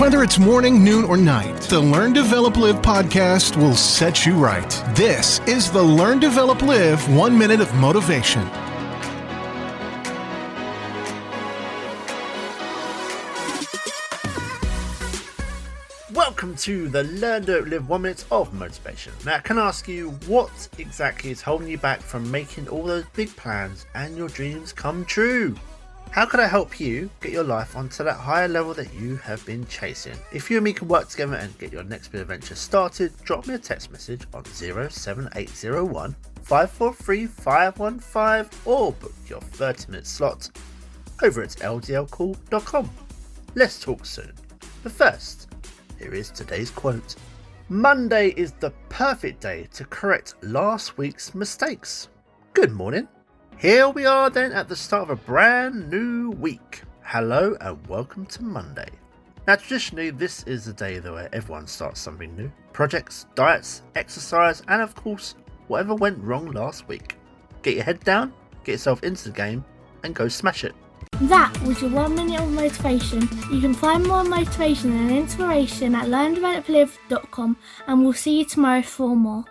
Whether it's morning, noon, or night, the Learn, Develop, Live podcast will set you right. This is the Learn, Develop, Live 1 Minute of Motivation. Welcome to the Learn, Develop, Live 1 Minute of Motivation. Now, I can ask you, what exactly is holding you back from making all those big plans and your dreams come true? How can I help you get your life onto that higher level that you have been chasing? If you and me can work together and get your next big adventure started, drop me a text message on 07801 543 515 or book your 30-minute slot over at ldlcall.com. Let's talk soon. But first, here is today's quote. Monday is the perfect day to correct last week's mistakes. Good morning. Here we are then at the start of a brand new week. Hello and welcome to Monday. Now traditionally this is the day where everyone starts something new. Projects, diets, exercise and of course whatever went wrong last week. Get your head down, get yourself into the game and go smash it. That was your 1 minute of motivation. You can find more motivation and inspiration at learndeveloplive.com and we'll see you tomorrow for more.